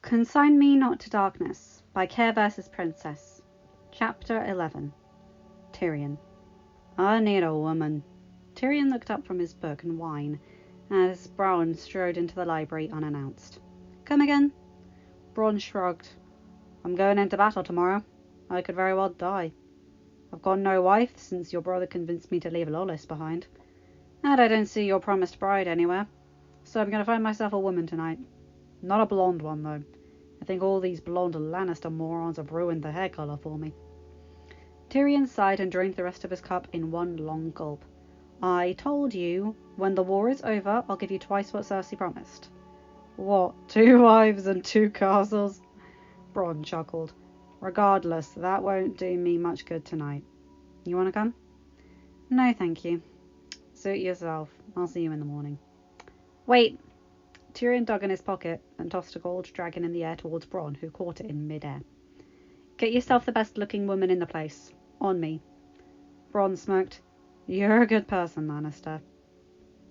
Consign Me Not to Darkness by Princess. Chapter 11. Tyrion. I need a woman. Tyrion looked up from his book and wine as Bronn strode into the library unannounced. Come again? Bronn shrugged. I'm going into battle tomorrow. I could very well die. I've got no wife since your brother convinced me to leave Lolis behind. And I don't see your promised bride anywhere. So I'm going to find myself a woman tonight. Not a blonde one, though. I think all these blonde Lannister morons have ruined the hair colour for me. Tyrion sighed and drank the rest of his cup in one long gulp. I told you, when the war is over, I'll give you twice what Cersei promised. What, 2 wives and 2 castles? Bronn chuckled. Regardless, that won't do me much good tonight. You want to come? No, thank you. Suit yourself. I'll see you in the morning. Wait! Tyrion dug in his pocket and tossed a gold dragon in the air towards Bronn, who caught it in mid-air. Get yourself the best-looking woman in the place. On me. Bronn smirked. You're a good person, Lannister.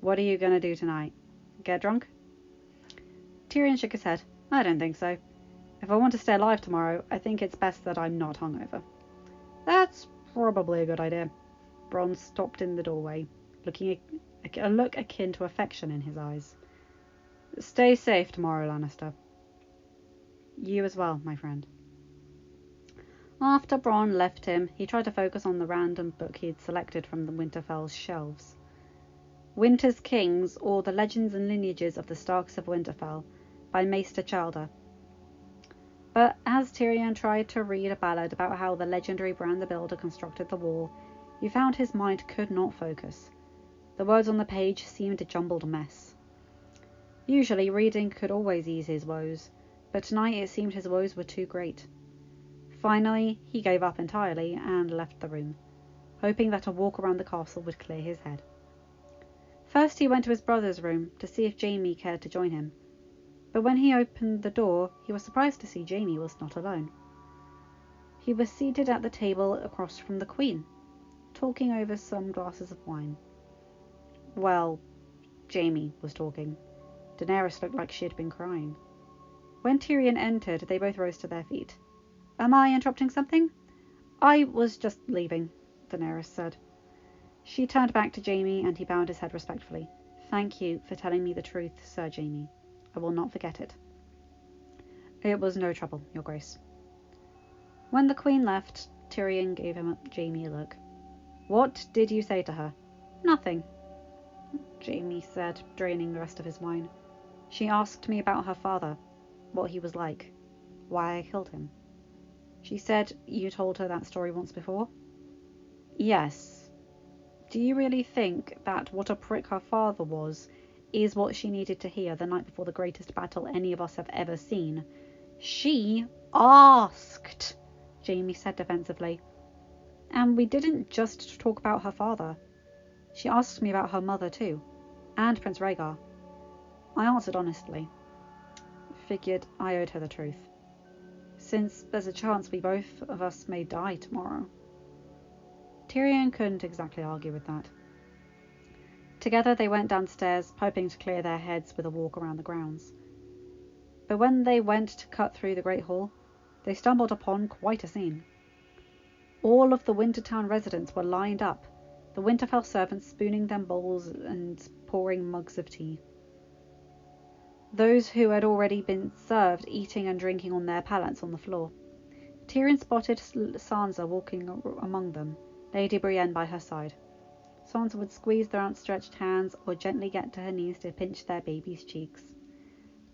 What are you going to do tonight? Get drunk? Tyrion shook his head. I don't think so. If I want to stay alive tomorrow, I think it's best that I'm not hungover. That's probably a good idea. Bronn stopped in the doorway, a look akin to affection in his eyes. Stay safe tomorrow, Lannister. You as well, my friend. After Bronn left him, he tried to focus on the random book he had selected from the Winterfell's shelves. Winter's Kings, or The Legends and Lineages of the Starks of Winterfell, by Maester Chalder. But as Tyrion tried to read a ballad about how the legendary Bran the Builder constructed the wall, he found his mind could not focus. The words on the page seemed a jumbled mess. Usually reading could always ease his woes, but tonight it seemed his woes were too great. Finally, he gave up entirely and left the room, hoping that a walk around the castle would clear his head. First he went to his brother's room to see if Jaime cared to join him, but when he opened the door, he was surprised to see Jaime was not alone. He was seated at the table across from the Queen, talking over some glasses of wine. Well, Jaime was talking. Daenerys looked like she had been crying. When Tyrion entered, they both rose to their feet. Am I interrupting something? I was just leaving, Daenerys said. She turned back to Jaime and he bowed his head respectfully. Thank you for telling me the truth, Sir Jaime. I will not forget it. It was no trouble, Your Grace. When the Queen left, Tyrion gave Jaime a look. What did you say to her? Nothing, Jaime said, draining the rest of his wine. She asked me about her father, what he was like, why I killed him. She said you told her that story once before? Yes. Do you really think that what a prick her father was is what she needed to hear the night before the greatest battle any of us have ever seen? She asked, Jaime said defensively. And we didn't just talk about her father. She asked me about her mother too, and Prince Rhaegar. I answered honestly. Figured I owed her the truth, since there's a chance we both of us may die tomorrow. Tyrion couldn't exactly argue with that. Together they went downstairs, hoping to clear their heads with a walk around the grounds. But when they went to cut through the Great Hall, they stumbled upon quite a scene. All of the Wintertown residents were lined up, the Winterfell servants spooning them bowls and pouring mugs of tea. Those who had already been served eating and drinking on their pallets on the floor. Tyrion spotted Sansa walking among them, Lady Brienne by her side. Sansa would squeeze their outstretched hands or gently get to her knees to pinch their baby's cheeks.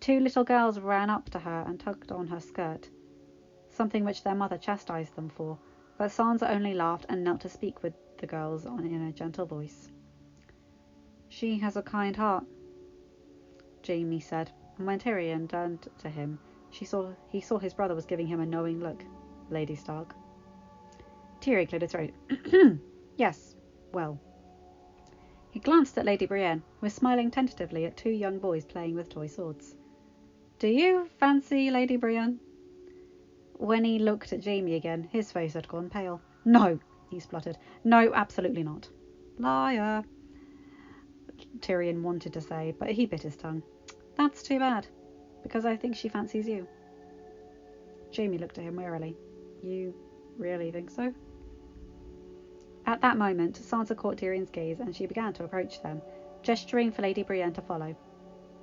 2 little girls ran up to her and tugged on her skirt, something which their mother chastised them for, but Sansa only laughed and knelt to speak with the girls in a gentle voice. She has a kind heart, Jaime said, and when Tyrion turned to him, he saw his brother was giving him a knowing look. Lady Stark. Tyrion cleared his throat. Yes, well. He glanced at Lady Brienne, who was smiling tentatively at 2 young boys playing with toy swords. Do you fancy Lady Brienne? When he looked at Jaime again, his face had gone pale. No, he spluttered. No, absolutely not. Liar, Tyrion wanted to say, but he bit his tongue. That's too bad, because I think she fancies you. Jamie looked at him wearily. You really think so? At that moment, Sansa caught Tyrion's gaze, and she began to approach them, gesturing for Lady Brienne to follow.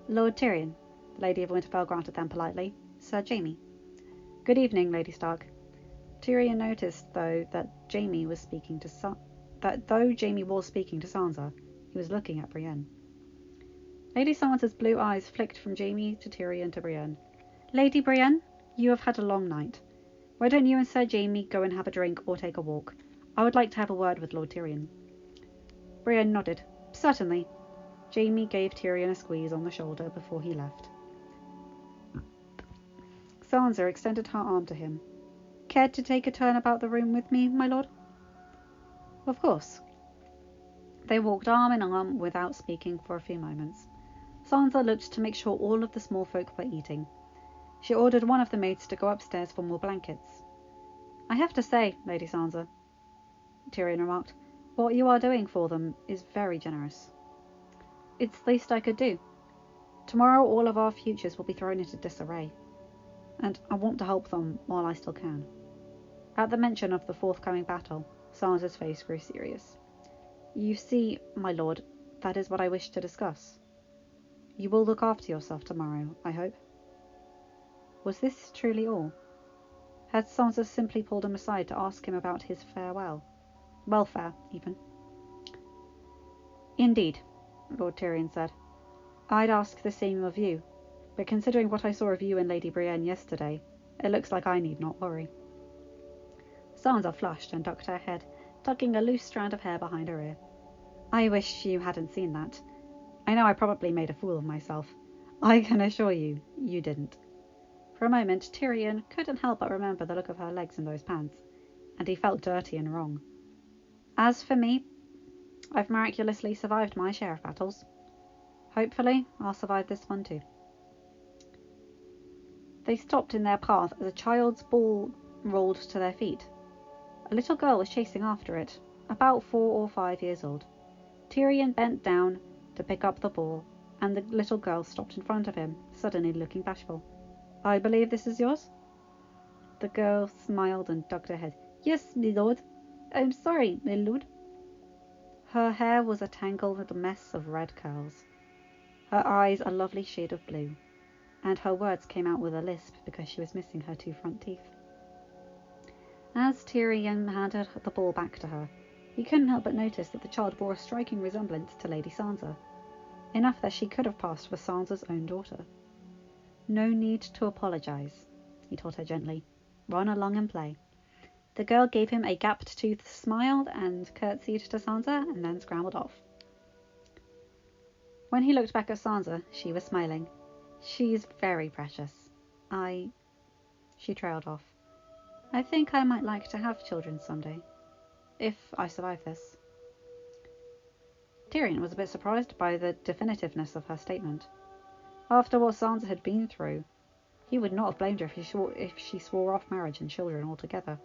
Lord Tyrion, the Lady of Winterfell granted them politely. Sir Jamie. Good evening, Lady Stark. Tyrion noticed, though, that Jamie was speaking to Sansa, he was looking at Brienne. Lady Sansa's blue eyes flicked from Jamie to Tyrion to Brienne. Lady Brienne, you have had a long night. Why don't you and Sir Jamie go and have a drink or take a walk? I would like to have a word with Lord Tyrion. Brienne nodded. Certainly. Jamie gave Tyrion a squeeze on the shoulder before he left. Sansa extended her arm to him. Care to take a turn about the room with me, my lord? Of course. They walked arm in arm without speaking for a few moments. Sansa looked to make sure all of the small folk were eating. She ordered one of the maids to go upstairs for more blankets. I have to say, Lady Sansa, Tyrion remarked, what you are doing for them is very generous. It's the least I could do. Tomorrow all of our futures will be thrown into disarray, and I want to help them while I still can. At the mention of the forthcoming battle, Sansa's face grew serious. You see, my lord, that is what I wish to discuss. You will look after yourself tomorrow, I hope. Was this truly all? Had Sansa simply pulled him aside to ask him about his welfare, even? Indeed, Lord Tyrion said. I'd ask the same of you, but considering what I saw of you and Lady Brienne yesterday, it looks like I need not worry. Sansa flushed and ducked her head, tucking a loose strand of hair behind her ear. I wish you hadn't seen that. I know I probably made a fool of myself. I can assure you, you didn't. For a moment, Tyrion couldn't help but remember the look of her legs in those pants, and he felt dirty and wrong. As for me, I've miraculously survived my share of battles. Hopefully, I'll survive this one too. They stopped in their path as a child's ball rolled to their feet. A little girl was chasing after it, about 4 or 5 years old. Tyrion bent down to pick up the ball, and the little girl stopped in front of him, suddenly looking bashful. I believe this is yours? The girl smiled and ducked her head. Yes, my lord. I'm sorry, my lord. Her hair was a tangled mess of red curls. Her eyes a lovely shade of blue, and her words came out with a lisp because she was missing her 2 front teeth. As Tyrion handed the ball back to her, he couldn't help but notice that the child bore a striking resemblance to Lady Sansa, enough that she could have passed for Sansa's own daughter. No need to apologize, he told her gently. Run along and play. The girl gave him a gap-toothed smile and curtsied to Sansa and then scrambled off. When he looked back at Sansa, she was smiling. She's very precious. She trailed off. I think I might like to have children someday, if I survive this. Tyrion was a bit surprised by the definitiveness of her statement. After what Sansa had been through, he would not have blamed her if she swore off marriage and children altogether.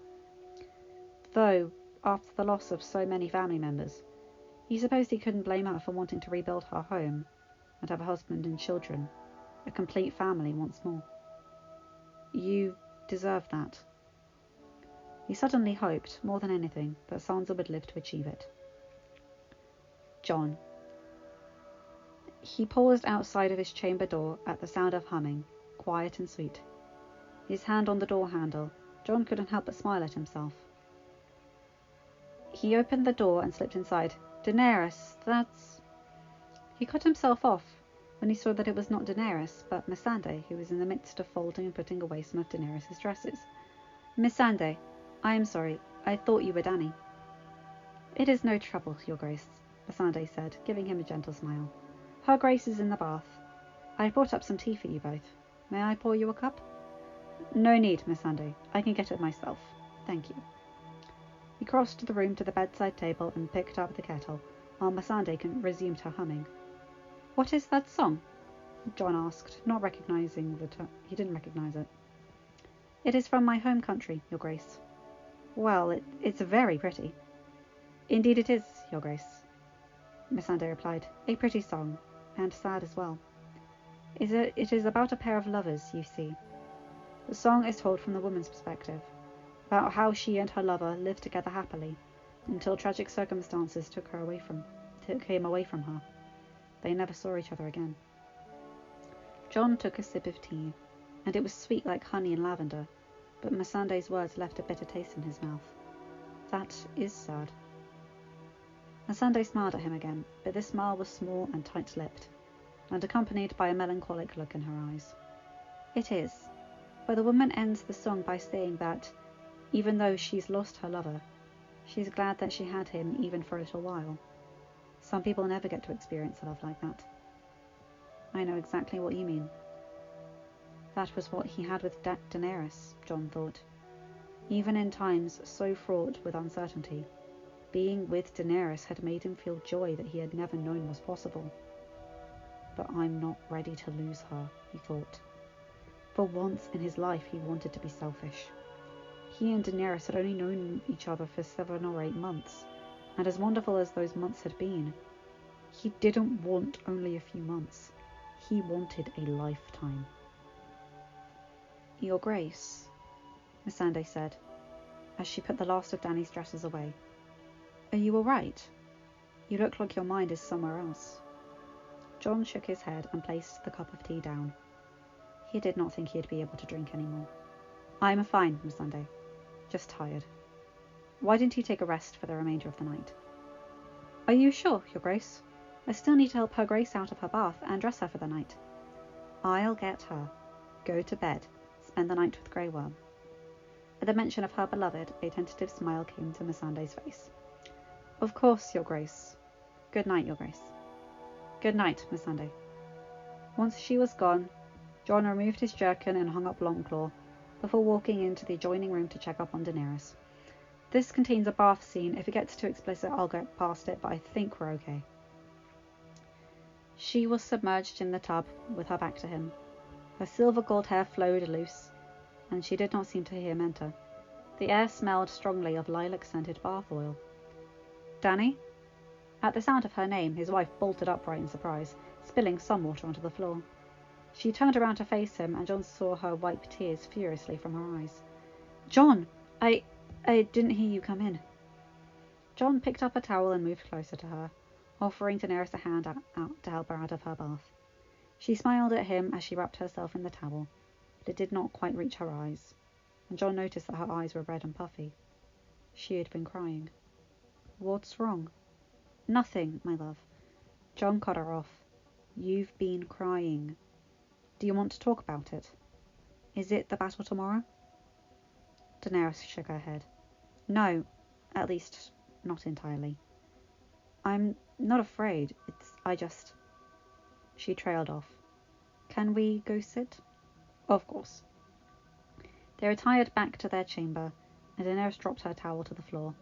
Though, after the loss of so many family members, he supposed he couldn't blame her for wanting to rebuild her home and have a husband and children, a complete family once more. You deserve that. He suddenly hoped, more than anything, that Sansa would live to achieve it. Jon. He paused outside of his chamber door at the sound of humming, quiet and sweet. His hand on the door handle, Jon couldn't help but smile at himself. He opened the door and slipped inside. Daenerys, that's... He cut himself off when he saw that it was not Daenerys, but Missandei, who was in the midst of folding and putting away some of Daenerys' dresses. Missandei, I am sorry. I thought you were Dany. It is no trouble, your grace, Missandei said, giving him a gentle smile. Her grace is in the bath. I brought up some tea for you both. May I pour you a cup? No need, Missandei. I can get it myself. Thank you. He crossed the room to the bedside table and picked up the kettle, while Missandei resumed her humming. What is that song? Jon asked, not recognizing the tone. He didn't recognize it. It is from my home country, your grace. Well, it's very pretty. Indeed it is, your grace, Missandei replied. A pretty song, and sad as well. It is about a pair of lovers, you see. The song is told from the woman's perspective, about how she and her lover lived together happily, until tragic circumstances took him away from her. They never saw each other again. John took a sip of tea, and it was sweet like honey and lavender, but Missandei's words left a bitter taste in his mouth. That is sad. Missandei smiled at him again, but this smile was small and tight-lipped, and accompanied by a melancholic look in her eyes. It is, but the woman ends the song by saying that, even though she's lost her lover, she's glad that she had him even for a little while. Some people never get to experience a love like that. I know exactly what you mean. That was what he had with Daenerys, John thought. Even in times so fraught with uncertainty, being with Daenerys had made him feel joy that he had never known was possible. But I'm not ready to lose her, he thought. For once in his life he wanted to be selfish. He and Daenerys had only known each other for 7 or 8 months, and as wonderful as those months had been, he didn't want only a few months. He wanted a lifetime. Your Grace, Missandei said, as she put the last of Dany's dresses away. Are you all right? You look like your mind is somewhere else. John shook his head and placed the cup of tea down. He did not think he'd be able to drink anymore. I'm fine, Missandei. Just tired. Why didn't you take a rest for the remainder of the night? Are you sure, Your Grace? I still need to help her Grace out of her bath and dress her for the night. I'll get her. Go to bed. Spend the night with Grey Worm. At the mention of her beloved, a tentative smile came to Missandei's face. Of course, Your Grace. Good night, Your Grace. Good night, Missandei. Once she was gone, John removed his jerkin and hung up Longclaw, before walking into the adjoining room to check up on Daenerys. This contains a bath scene. If it gets too explicit, I'll go past it, but I think we're okay. She was submerged in the tub, with her back to him. Her silver gold hair flowed loose, and she did not seem to hear him enter. The air smelled strongly of lilac-scented bath oil. Dany? At the sound of her name, his wife bolted upright in surprise, spilling some water onto the floor. She turned around to face him, and John saw her wipe tears furiously from her eyes. John! I didn't hear you come in. John picked up a towel and moved closer to her, offering Daenerys a hand out to help her out of her bath. She smiled at him as she wrapped herself in the towel, but it did not quite reach her eyes, and John noticed that her eyes were red and puffy. She had been crying. What's wrong? Nothing, my love. John cut her off. You've been crying. Do you want to talk about it? Is it the battle tomorrow? Daenerys shook her head. No, at least not entirely. I'm not afraid. She trailed off. Can we go sit? Of course. They retired back to their chamber, and Daenerys dropped her towel to the floor,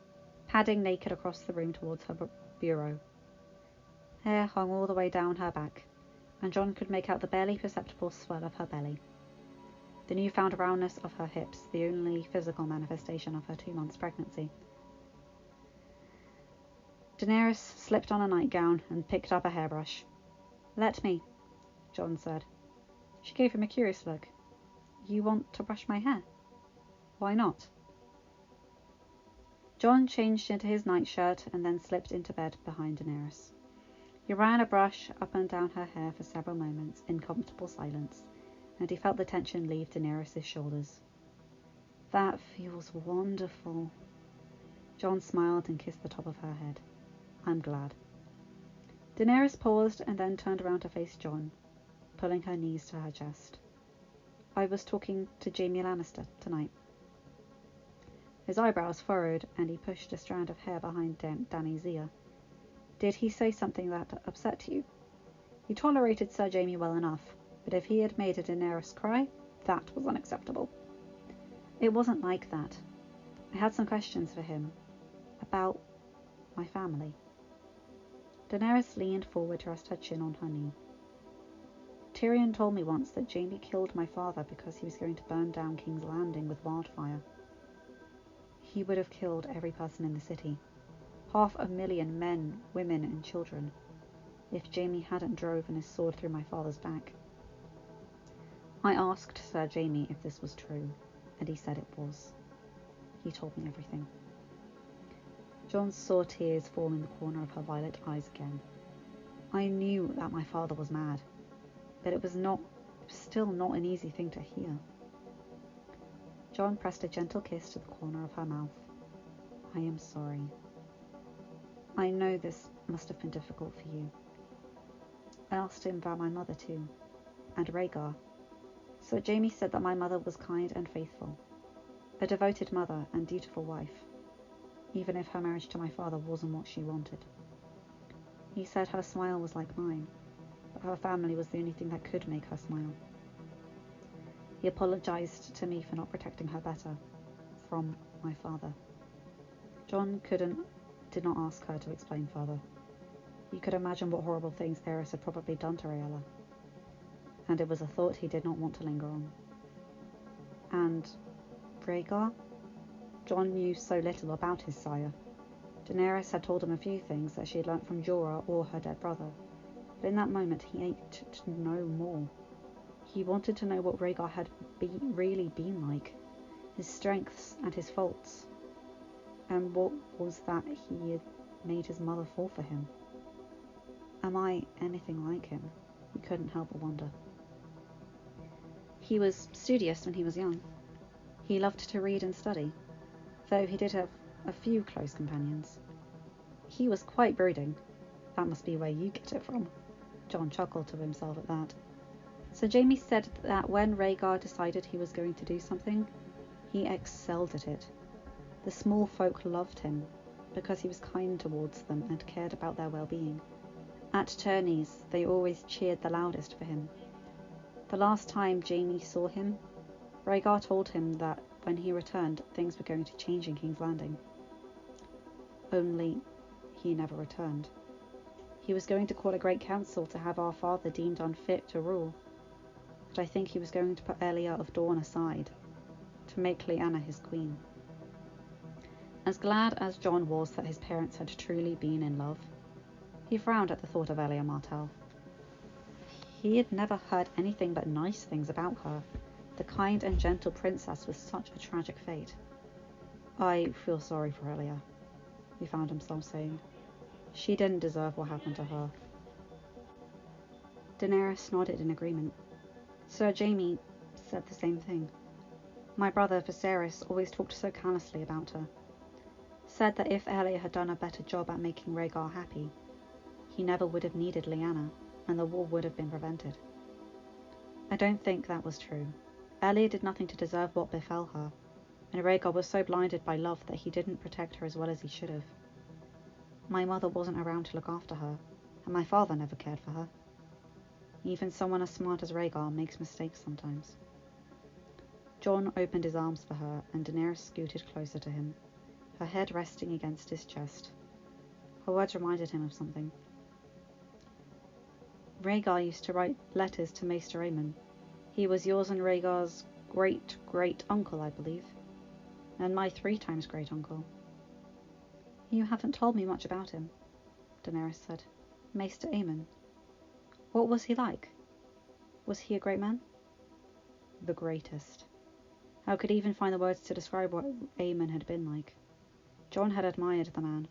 padding naked across the room towards her bureau. Hair hung all the way down her back, and John could make out the barely perceptible swell of her belly. The newfound roundness of her hips, the only physical manifestation of her 2 months' pregnancy. Daenerys slipped on a nightgown and picked up a hairbrush. Let me, John said. She gave him a curious look. You want to brush my hair? Why not? John changed into his nightshirt and then slipped into bed behind Daenerys. He ran a brush up and down her hair for several moments in comfortable silence, and he felt the tension leave Daenerys' shoulders. That feels wonderful. John smiled and kissed the top of her head. I'm glad. Daenerys paused and then turned around to face John, pulling her knees to her chest. I was talking to Jaime Lannister tonight. His eyebrows furrowed, and he pushed a strand of hair behind Dany's ear. Did he say something that upset you? He tolerated Sir Jaime well enough, but if he had made a Daenerys cry, that was unacceptable. It wasn't like that. I had some questions for him. About my family. Daenerys leaned forward to rest her chin on her knee. Tyrion told me once that Jaime killed my father because he was going to burn down King's Landing with wildfire. He would have killed every person in the city. 500,000 men, women, and children, if Jaime hadn't driven his sword through my father's back. I asked Sir Jamie if this was true, and he said it was. He told me everything. John saw tears form in the corner of her violet eyes again. I knew that my father was mad, but it was still not an easy thing to hear. John pressed a gentle kiss to the corner of her mouth. I am sorry. I know this must have been difficult for you. I asked him about my mother too, and Rhaegar. Sir Jamie said that my mother was kind and faithful, a devoted mother and dutiful wife, even if her marriage to my father wasn't what she wanted. He said her smile was like mine, but her family was the only thing that could make her smile. He apologized to me for not protecting her better from my father. John did not ask her to explain further. You could imagine what horrible things Aerys had probably done to Rhaella, and it was a thought he did not want to linger on. And Rhaegar? John knew so little about his sire. Daenerys had told him a few things that she had learnt from Jorah or her dead brother, but in that moment he ached to know more. He wanted to know what Rhaegar had really been like, his strengths and his faults, and what was that he had made his mother fall for him. Am I anything like him? He couldn't help but wonder. He was studious when he was young. He loved to read and study, though he did have a few close companions. He was quite brooding. That must be where you get it from. John chuckled to himself at that. So Jamie said that when Rhaegar decided he was going to do something, he excelled at it. The small folk loved him because he was kind towards them and cared about their well-being. At tourneys, they always cheered the loudest for him. The last time Jamie saw him, Rhaegar told him that when he returned, things were going to change in King's Landing. Only he never returned. He was going to call a great council to have our father deemed unfit to rule, but I think he was going to put Elia of Dorne aside to make Lyanna his queen. As glad as John was that his parents had truly been in love, he frowned at the thought of Elia Martell. He had never heard anything but nice things about her, the kind and gentle princess with such a tragic fate. I feel sorry for Elia, he found himself saying. She didn't deserve what happened to her. Daenerys nodded in agreement. Sir Jamie said the same thing. My brother Viserys always talked so callously about her. Said that if Elia had done a better job at making Rhaegar happy, he never would have needed Lyanna, and the war would have been prevented. I don't think that was true. Elia did nothing to deserve what befell her, and Rhaegar was so blinded by love that he didn't protect her as well as he should have. My mother wasn't around to look after her, and my father never cared for her. Even someone as smart as Rhaegar makes mistakes sometimes. Jon opened his arms for her, and Daenerys scooted closer to him, her head resting against his chest. Her words reminded him of something. Rhaegar used to write letters to Maester Aemon. He was yours and Rhaegar's great-great-uncle, I believe, and my 3 times great-uncle. You haven't told me much about him, Daenerys said. Maester Aemon. What was he like? Was he a great man? The greatest. How could he even find the words to describe what Aemon had been like? Jon had admired the man,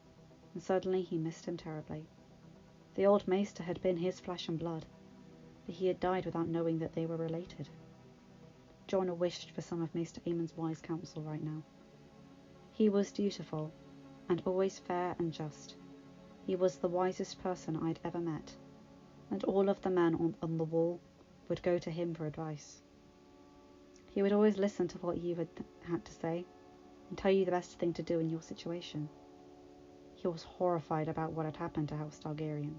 and suddenly he missed him terribly. The old Maester had been his flesh and blood, but he had died without knowing that they were related. Jon wished for some of Maester Aemon's wise counsel right now. He was dutiful, and always fair and just. He was the wisest person I'd ever met, and all of the men on the wall would go to him for advice. He would always listen to what you had to say, and tell you the best thing to do in your situation. He was horrified about what had happened to House Targaryen,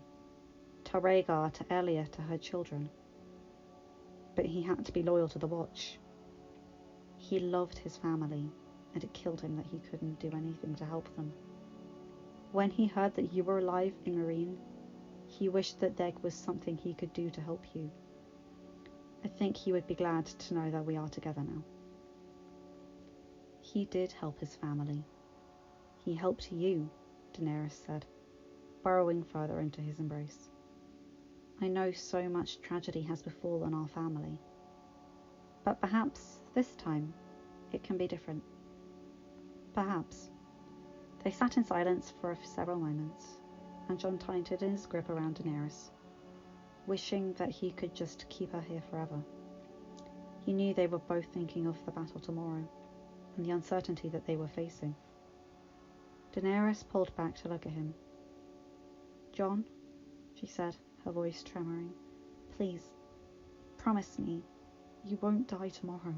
to Rhaegar, to Elia, to her children. But he had to be loyal to the Watch. He loved his family, and it killed him that he couldn't do anything to help them. When he heard that you were alive in Meereen, he wished that there was something he could do to help you. I think he would be glad to know that we are together now. He did help his family. He helped you, Daenerys said, burrowing further into his embrace. I know so much tragedy has befallen our family. But perhaps this time it can be different. Perhaps. They sat in silence for several moments, and John tightened his grip around Daenerys, wishing that he could just keep her here forever. He knew they were both thinking of the battle tomorrow, and the uncertainty that they were facing. Daenerys pulled back to look at him. "John," she said, her voice tremoring, "please, promise me you won't die tomorrow.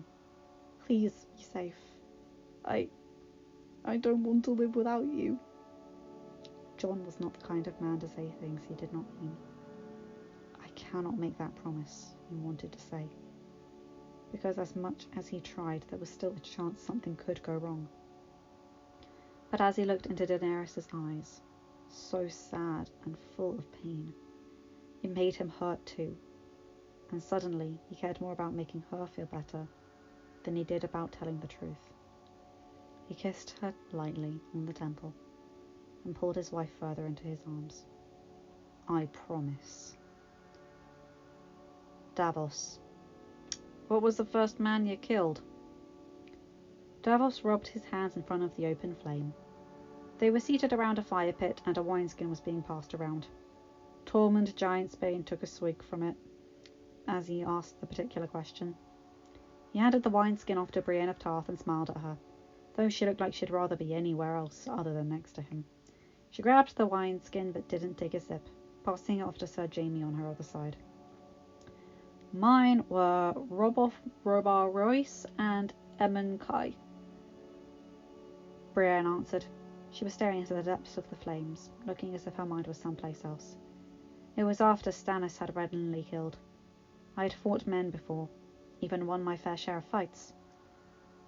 Please be safe. I don't want to live without you." John was not the kind of man to say things he did not mean. "I cannot make that promise," he wanted to say, because as much as he tried, there was still a chance something could go wrong. But as he looked into Daenerys' eyes, so sad and full of pain, it made him hurt too, and suddenly he cared more about making her feel better than he did about telling the truth. He kissed her lightly on the temple and pulled his wife further into his arms. "I promise." "Davos, what was the first man you killed?" Davos rubbed his hands in front of the open flame. They were seated around a fire pit, and a wineskin was being passed around. Tormund Giantsbane took a swig from it as he asked the particular question. He handed the wineskin off to Brienne of Tarth and smiled at her, though she looked like she'd rather be anywhere else other than next to him. She grabbed the wineskin but didn't take a sip, passing it off to Sir Jaime on her other side. "Mine were Robar Royce and Emon Kai," Brienne answered. She was staring into the depths of the flames, looking as if her mind was someplace else. "It was after Stannis had Renly killed. I had fought men before, even won my fair share of fights,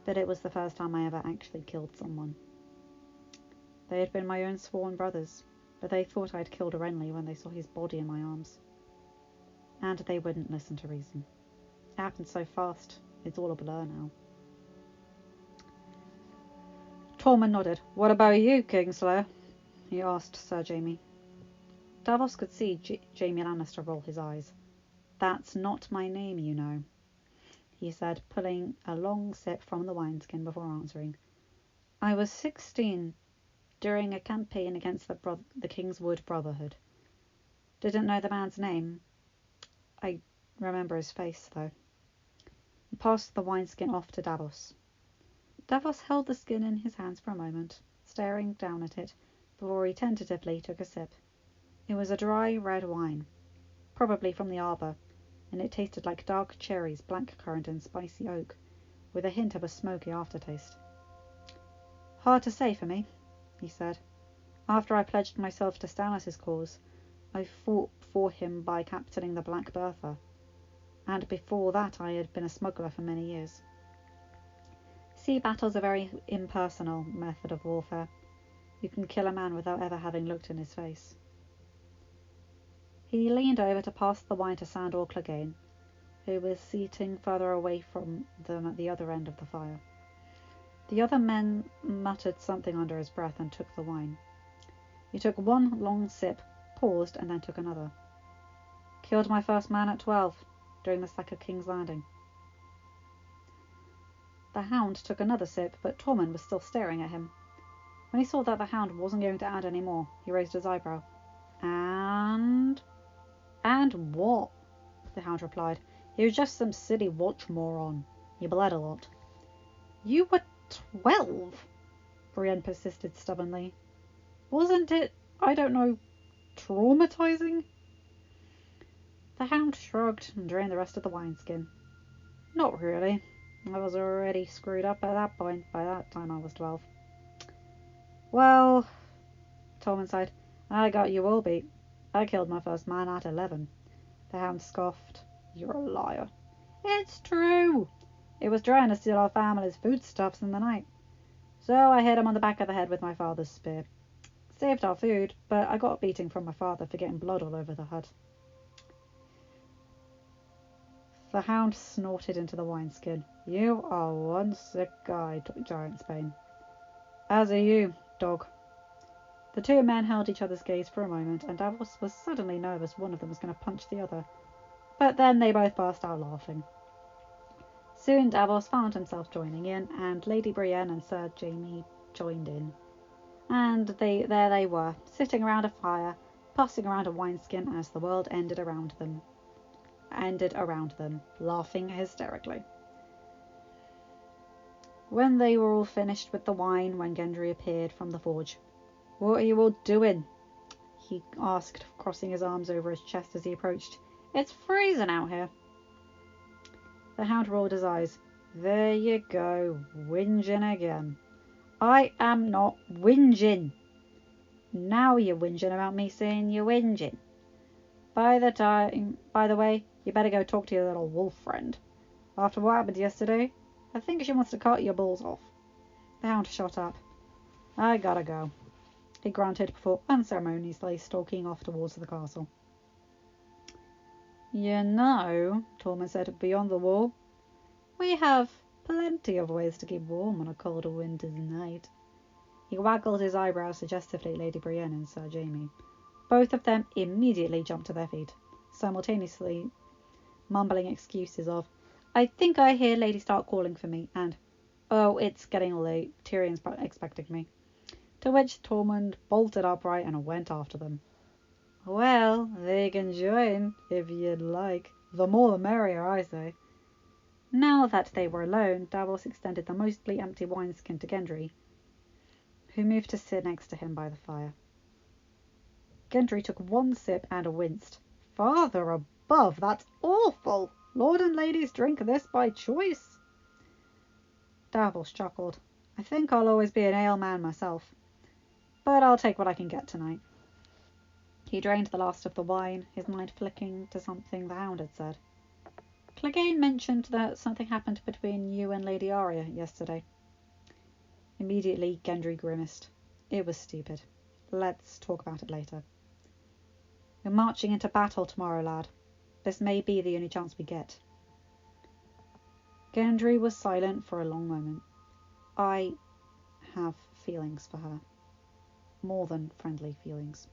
but it was the first time I ever actually killed someone. They had been my own sworn brothers, but they thought I'd killed Renly when they saw his body in my arms. And they wouldn't listen to reason. It happened so fast, it's all a blur now." Tormund nodded. "What about you, Kingslayer?" he asked Sir Jaime. Davos could see Jaime Lannister roll his eyes. "That's not my name, you know," he said, pulling a long sip from the wineskin before answering. "I was 16 during a campaign against the Kingswood Brotherhood. Didn't know the man's name. I remember his face, though." He passed the wineskin off to Davos. Davos held the skin in his hands for a moment, staring down at it, before he tentatively took a sip. It was a dry red wine, probably from the arbour, and it tasted like dark cherries, blackcurrant and spicy oak, with a hint of a smoky aftertaste. "Hard to say for me," he said. "After I pledged myself to Stannis' cause, I fought for him by captaining the Black Bertha, and before that I had been a smuggler for many years. Sea battle's a very impersonal method of warfare. You can kill a man without ever having looked in his face." He leaned over to pass the wine to Sandor Clegane, who was seating further away from them at the other end of the fire. The other men muttered something under his breath and took the wine. He took one long sip, paused, and then took another. "Killed my first man at 12, during the sack of King's Landing." The Hound took another sip, but Tormund was still staring at him. When he saw that the Hound wasn't going to add any more, he raised his eyebrow. And what?" the Hound replied. "He was just some city watch moron. He bled a lot." "You were 12, Brienne persisted stubbornly. "Wasn't it, I don't know, traumatizing?" The Hound shrugged and drained the rest of the wineskin. "Not really. I was already screwed up at that point. By that time I was 12. "Well," Tormund sighed, "I got you all beat. I killed my first man at 11. The Hound scoffed. "You're a liar." "It's true. It was trying to steal our family's foodstuffs in the night. So I hit him on the back of the head with my father's spear. Saved our food, but I got a beating from my father for getting blood all over the hut." The Hound snorted into the wineskin. "You are one sick guy, Giantsbane." "As are you, dog." The two men held each other's gaze for a moment, and Davos was suddenly nervous one of them was going to punch the other. But then they both burst out laughing. Soon Davos found himself joining in, and Lady Brienne and Sir Jaime joined in. And there they were, sitting around a fire, passing around a wineskin as the world ended around them, laughing hysterically. When they were all finished with the wine, when Gendry appeared from the forge. "What are you all doing?" he asked, crossing his arms over his chest as he approached. "It's freezing out here." The Hound rolled his eyes. "There you go, whinging again." "I am not whinging." "Now you're whinging about me saying you're whinging. By the way, you better go talk to your little wolf friend. After what happened yesterday, I think she wants to cut your balls off." The Hound shot up. "I gotta go," he grunted before unceremoniously stalking off towards the castle. "You know," Tormund said, "beyond the wall, we have plenty of ways to keep warm on a cold winter's night." He waggled his eyebrows suggestively at Lady Brienne and Sir Jaime. Both of them immediately jumped to their feet, simultaneously mumbling excuses of, "I think I hear Lady Stark calling for me," and, "Oh, it's getting late, Tyrion's expecting me." To which Tormund bolted upright and went after them. "Well, they can join, if you'd like. The more the merrier, I say." Now that they were alone, Davos extended the mostly empty wineskin to Gendry, who moved to sit next to him by the fire. Gendry took one sip and winced. "Father above, that's awful! Lord and ladies drink this by choice." Davos chuckled. "I think I'll always be an ale man myself, but I'll take what I can get tonight." He drained the last of the wine, his mind flicking to something the Hound had said. "Clegane mentioned that something happened between you and Lady Arya yesterday." Immediately Gendry grimaced. It was stupid. Let's talk about it later. "We're marching into battle tomorrow, lad. This may be the only chance we get." Gendry was silent for a long moment. "I have feelings for her. More than friendly feelings."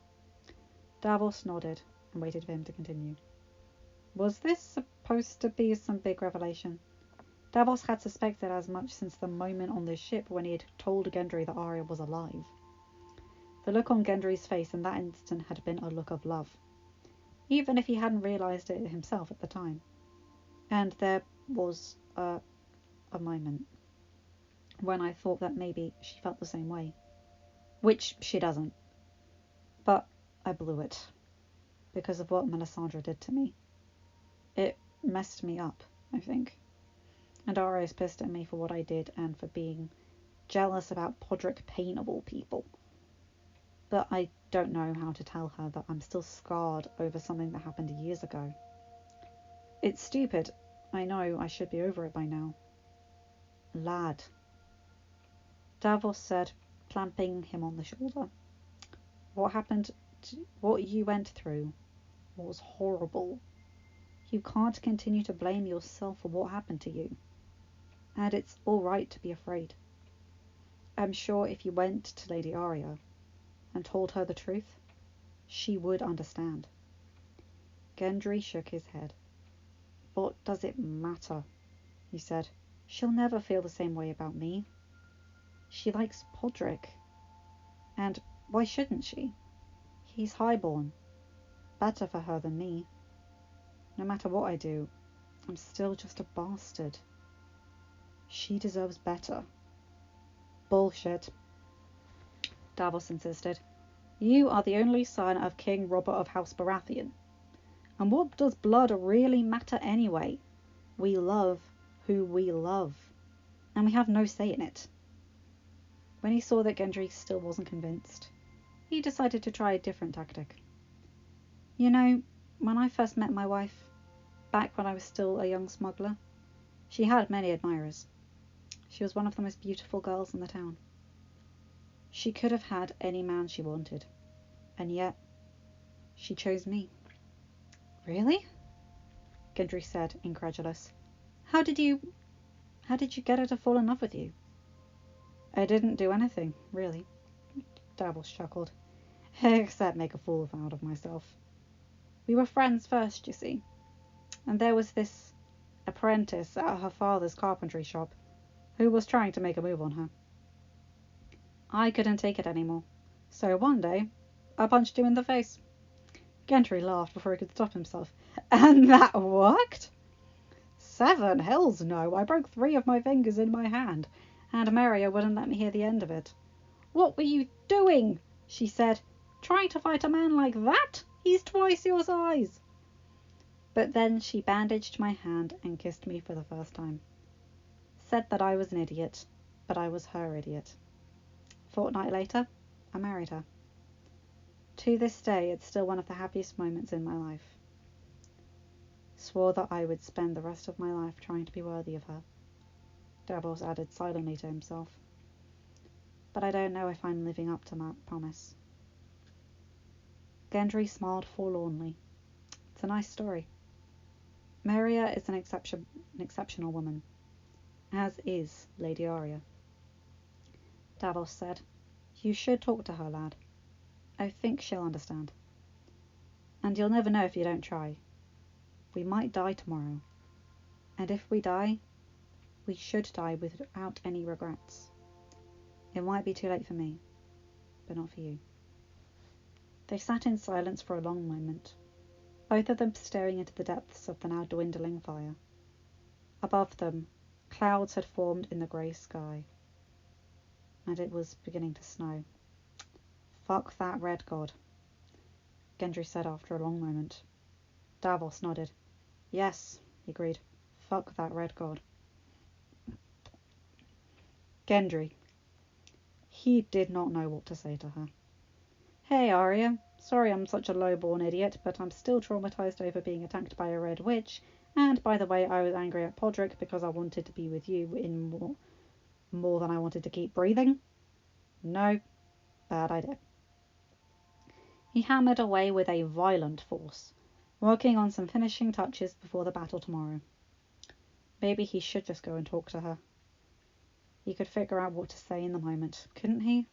Davos nodded and waited for him to continue. Was this supposed to be some big revelation? Davos had suspected as much since the moment on the ship when he had told Gendry that Arya was alive. The look on Gendry's face in that instant had been a look of love, even if he hadn't realised it himself at the time. And there was a moment when I thought that maybe she felt the same way. Which she doesn't. But I blew it. Because of what Melisandre did to me. It messed me up, I think. And Arya's pissed at me for what I did and for being jealous about Podrick Payne of all people. But I don't know how to tell her that I'm still scarred over something that happened years ago. It's stupid. I know I should be over it by now. Lad, Davos said, clamping him on the shoulder. What you went through was horrible. You can't continue to blame yourself for what happened to you. And it's all right to be afraid. I'm sure if you went to Lady Arya and told her the truth, she would understand. Gendry shook his head. What does it matter? He said. She'll never feel the same way about me. She likes Podrick. And why shouldn't she? He's highborn. Better for her than me. No matter what I do, I'm still just a bastard. She deserves better. Bullshit, Davos insisted. You are the only son of King Robert of House Baratheon. And what does blood really matter anyway? We love who we love, and we have no say in it. When he saw that Gendry still wasn't convinced, he decided to try a different tactic. You know, when I first met my wife, back when I was still a young smuggler, she had many admirers. She was one of the most beautiful girls in the town. She could have had any man she wanted, and yet she chose me. Really? Gendry said, incredulous. How did you get her to fall in love with you? I didn't do anything, really. Davos chuckled. Except make a fool out of myself. We were friends first, you see. And there was this apprentice at her father's carpentry shop, who was trying to make a move on her. I couldn't take it anymore, so one day I punched him in the face. Gendry laughed before he could stop himself. And that worked? 7 hells no, I broke 3 of my fingers in my hand, and Maria wouldn't let me hear the end of it. What were you doing? She said. Trying to fight a man like that? He's twice your size. But then she bandaged my hand and kissed me for the first time. Said that I was an idiot, but I was her idiot. Fortnight later, I married her. To this day, it's still one of the happiest moments in my life. Swore that I would spend the rest of my life trying to be worthy of her. Davos added silently to himself. But I don't know if I'm living up to my promise. Gendry smiled forlornly. It's a nice story. Maria is an exceptional woman, as is Lady Arya. Davos said, You should talk to her, lad. I think she'll understand. And you'll never know if you don't try. We might die tomorrow. And if we die, we should die without any regrets. It might be too late for me, but not for you. They sat in silence for a long moment, both of them staring into the depths of the now dwindling fire. Above them, clouds had formed in the grey sky, and it was beginning to snow. Fuck that red god, Gendry said after a long moment. Davos nodded. Yes, he agreed. Fuck that red god. Gendry. He did not know what to say to her. Hey, Arya. Sorry I'm such a low-born idiot, but I'm still traumatized over being attacked by a red witch. And, by the way, I was angry at Podrick because I wanted to be with you in more than I wanted to keep breathing. No, bad idea. He hammered away with a violent force, working on some finishing touches before the battle tomorrow. Maybe he should just go and talk to her. He could figure out what to say in the moment, couldn't he?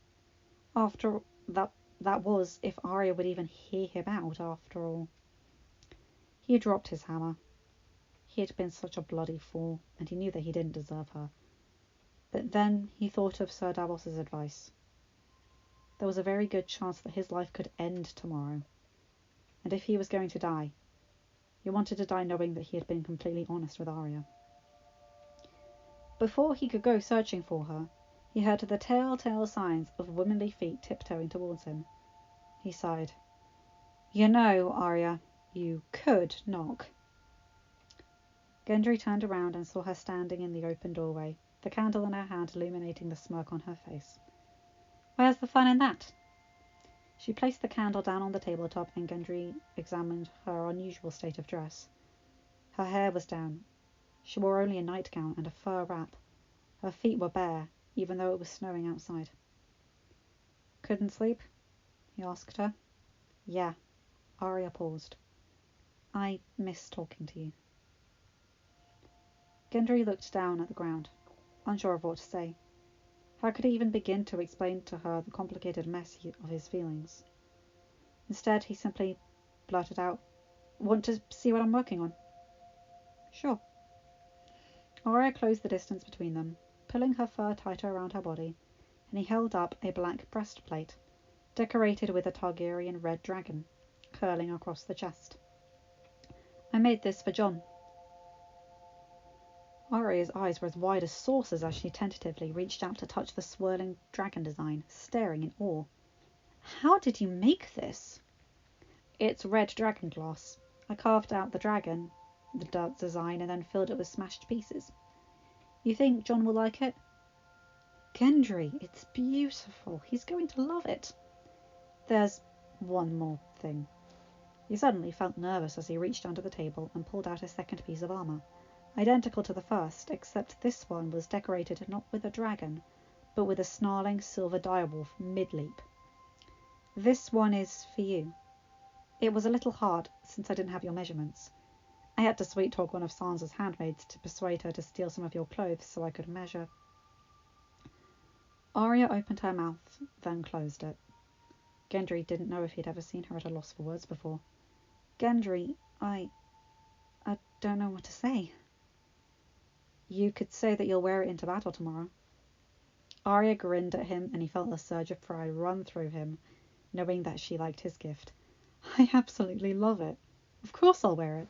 After that was if Arya would even hear him out after all. He dropped his hammer. He had been such a bloody fool, and he knew that he didn't deserve her. But then he thought of Sir Davos's advice. There was a very good chance that his life could end tomorrow. And if he was going to die, he wanted to die knowing that he had been completely honest with Arya. Before he could go searching for her, he heard the telltale signs of womanly feet tiptoeing towards him. He sighed. You know, Arya, you could knock. Gendry turned around and saw her standing in the open doorway, the candle in her hand illuminating the smirk on her face. Where's the fun in that? She placed the candle down on the tabletop and Gendry examined her unusual state of dress. Her hair was down. She wore only a nightgown and a fur wrap. Her feet were bare, even though it was snowing outside. Couldn't sleep? He asked her. Yeah. Arya paused. I miss talking to you. Gendry looked down at the ground, unsure of what to say. How could he even begin to explain to her the complicated mess of his feelings? Instead, he simply blurted out, Want to see what I'm working on? Sure. Arya closed the distance between them, pulling her fur tighter around her body, and he held up a black breastplate, decorated with a Targaryen red dragon, curling across the chest. I made this for Jon. Arya's eyes were as wide as saucers as she tentatively reached out to touch the swirling dragon design, staring in awe. How did you make this? It's red dragon glass. I carved out the dragon, the design, and then filled it with smashed pieces. You think Jon will like it? Gendry, it's beautiful. He's going to love it. There's one more thing. He suddenly felt nervous as he reached under the table and pulled out a second piece of armour, identical to the first, except this one was decorated not with a dragon, but with a snarling silver direwolf mid-leap. This one is for you. It was a little hard, since I didn't have your measurements. I had to sweet-talk one of Sansa's handmaids to persuade her to steal some of your clothes so I could measure. Arya opened her mouth, then closed it. Gendry didn't know if he'd ever seen her at a loss for words before. Gendry, I don't know what to say. You could say that you'll wear it into battle tomorrow. Arya grinned at him, and he felt a surge of pride run through him, knowing that she liked his gift. I absolutely love it. Of course I'll wear it.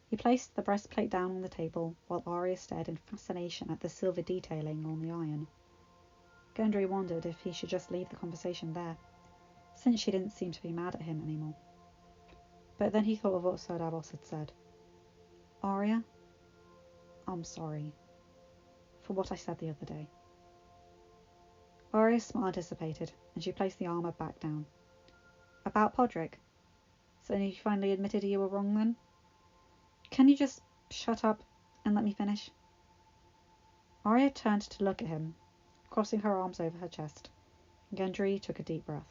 He placed the breastplate down on the table, while Arya stared in fascination at the silver detailing on the iron. Gendry wondered if he should just leave the conversation there, since she didn't seem to be mad at him anymore. But then he thought of what Sir Davos had said. Arya, I'm sorry for what I said the other day. Arya's smile dissipated, and she placed the armour back down. About Podrick? So you finally admitted you were wrong then? Can you just shut up and let me finish? Arya turned to look at him, crossing her arms over her chest. Gendry took a deep breath.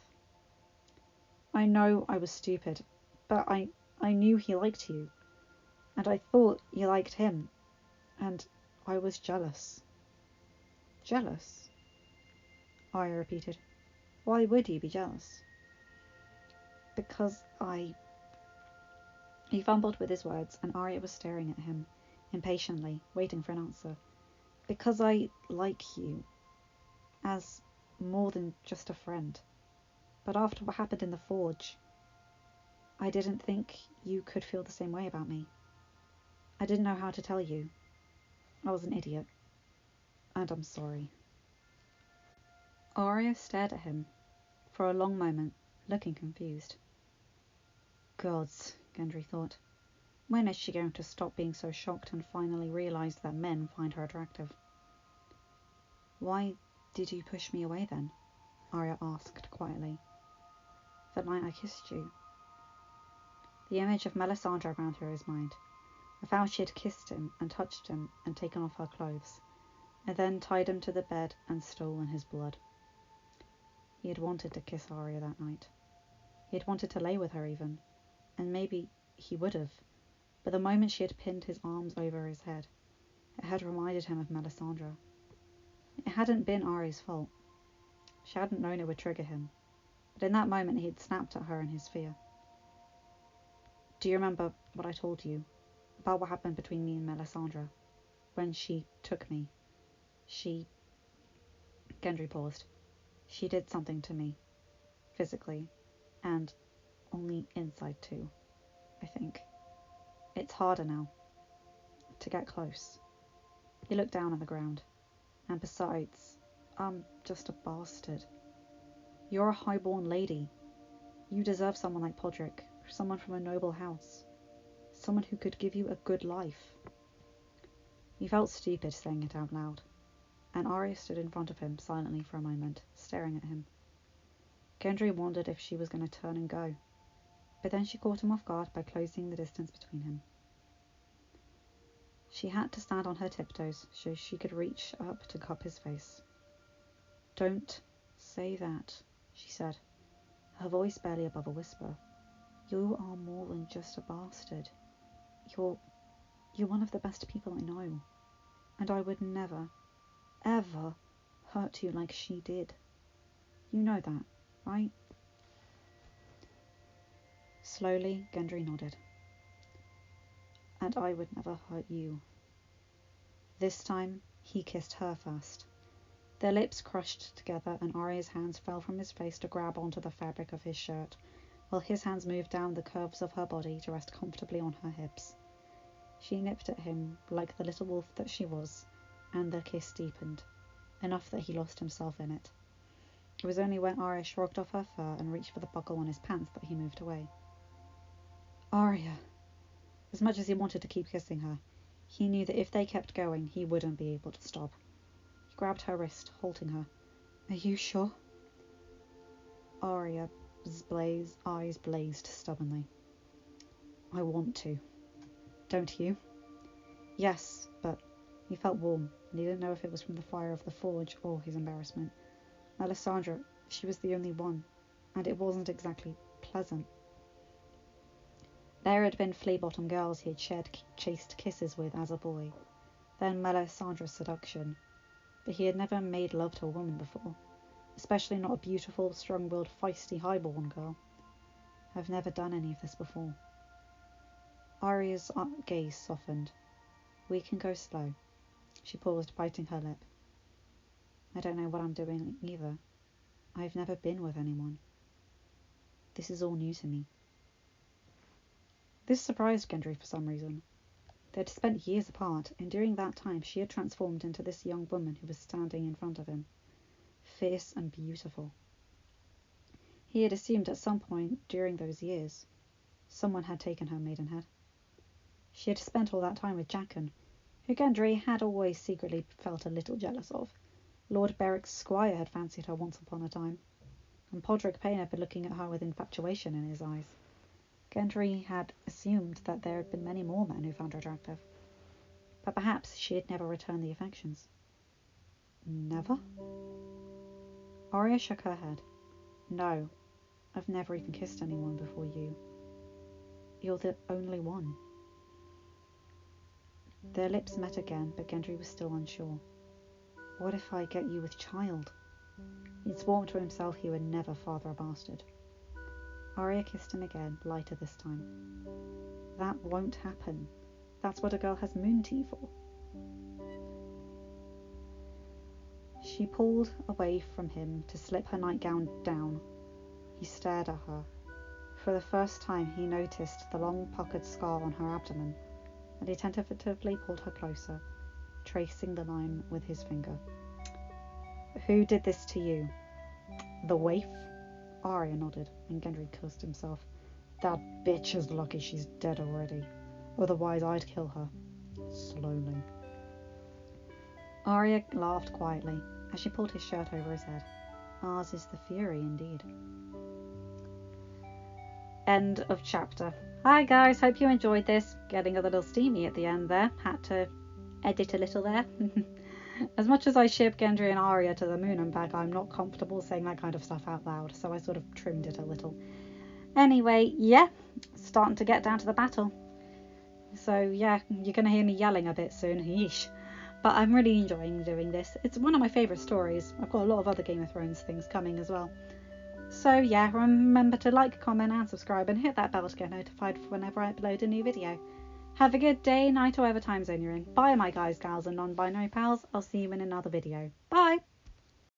I know I was stupid, but I knew he liked you, and I thought you liked him, and I was jealous. Jealous? Arya repeated. Why would you be jealous? Because He fumbled with his words, and Arya was staring at him, impatiently, waiting for an answer. Because I like you, as more than just a friend. But after what happened in the Forge, I didn't think you could feel the same way about me. I didn't know how to tell you. I was an idiot. And I'm sorry. Arya stared at him for a long moment, looking confused. Gods, Gendry thought. When is she going to stop being so shocked and finally realise that men find her attractive? Why did you push me away then? Arya asked quietly. That night I kissed you. The image of Melisandre ran through his mind, of how she had kissed him and touched him and taken off her clothes, and then tied him to the bed and stolen his blood. He had wanted to kiss Arya that night. He had wanted to lay with her even, and maybe he would have, but the moment she had pinned his arms over his head, it had reminded him of Melisandre. It hadn't been Arya's fault. She hadn't known it would trigger him, but in that moment he had snapped at her in his fear. Do you remember what I told you about what happened between me and Melisandre when she took me? Gendry paused. She did something to me, physically, and only inside too, I think. It's harder now to get close. He looked down at the ground. And besides, I'm just a bastard. You're a highborn lady. You deserve someone like Podrick, someone from a noble house, someone who could give you a good life. He felt stupid saying it out loud, and Arya stood in front of him silently for a moment, staring at him. Gendry wondered if she was going to turn and go, but then she caught him off guard by closing the distance between him. She had to stand on her tiptoes so she could reach up to cup his face. Don't say that, she said, her voice barely above a whisper. You are more than just a bastard. You're one of the best people I know, and I would never, ever hurt you like she did. You know that, right? Slowly, Gendry nodded. And I would never hurt you. This time, he kissed her first. Their lips crushed together, and Arya's hands fell from his face to grab onto the fabric of his shirt, while his hands moved down the curves of her body to rest comfortably on her hips. She nipped at him like the little wolf that she was, and the kiss deepened, enough that he lost himself in it. It was only when Arya shrugged off her fur and reached for the buckle on his pants that he moved away. Arya! As much as he wanted to keep kissing her, he knew that if they kept going, he wouldn't be able to stop. He grabbed her wrist, halting her. Are you sure? Arya's eyes blazed stubbornly. I want to. Don't you? Yes, but he felt warm, and he didn't know if it was from the fire of the forge or his embarrassment. Melisandre, she was the only one, and it wasn't exactly pleasant. There had been flea-bottom girls he had shared chaste kisses with as a boy, then Melisandre's seduction, but he had never made love to a woman before, especially not a beautiful, strong-willed, feisty, highborn girl. I've never done any of this before. Arya's gaze softened. We can go slow. She paused, biting her lip. I don't know what I'm doing either. I've never been with anyone. This is all new to me. This surprised Gendry for some reason. They'd spent years apart, and during that time she had transformed into this young woman who was standing in front of him, fierce and beautiful. He had assumed at some point during those years someone had taken her maidenhead. She had spent all that time with Jaqen, who Gendry had always secretly felt a little jealous of. Lord Beric's squire had fancied her once upon a time, and Podrick Payne had been looking at her with infatuation in his eyes. Gendry had assumed that there had been many more men who found her attractive, but perhaps she had never returned the affections. Never? Arya shook her head. No, I've never even kissed anyone before you. You're the only one. Their lips met again, but Gendry was still unsure. What if I get you with child? He'd sworn to himself he would never father a bastard. Arya kissed him again, lighter this time. That won't happen. That's what a girl has moon tea for. She pulled away from him to slip her nightgown down. He stared at her. For the first time he noticed the long puckered scar on her abdomen, and he tentatively pulled her closer, tracing the line with his finger. Who did this to you? The waif? Arya nodded, and Gendry cursed himself. That bitch is lucky she's dead already. Otherwise I'd kill her. Slowly. Arya laughed quietly as she pulled his shirt over his head. Ours is the fury indeed. End of chapter. Hi guys, hope you enjoyed this. Getting a little steamy at the end there. Had to edit a little there. As much as I ship Gendry and Arya to the moon and back, I'm not comfortable saying that kind of stuff out loud, so I sort of trimmed it a little. Anyway, yeah, starting to get down to the battle. So yeah, you're going to hear me yelling a bit soon, yeesh. But I'm really enjoying doing this. It's one of my favourite stories. I've got a lot of other Game of Thrones things coming as well. So yeah, remember to like, comment and subscribe and hit that bell to get notified whenever I upload a new video. Have a good day, night or whatever time zone you're in. Bye my guys, gals and non-binary pals. I'll see you in another video. Bye!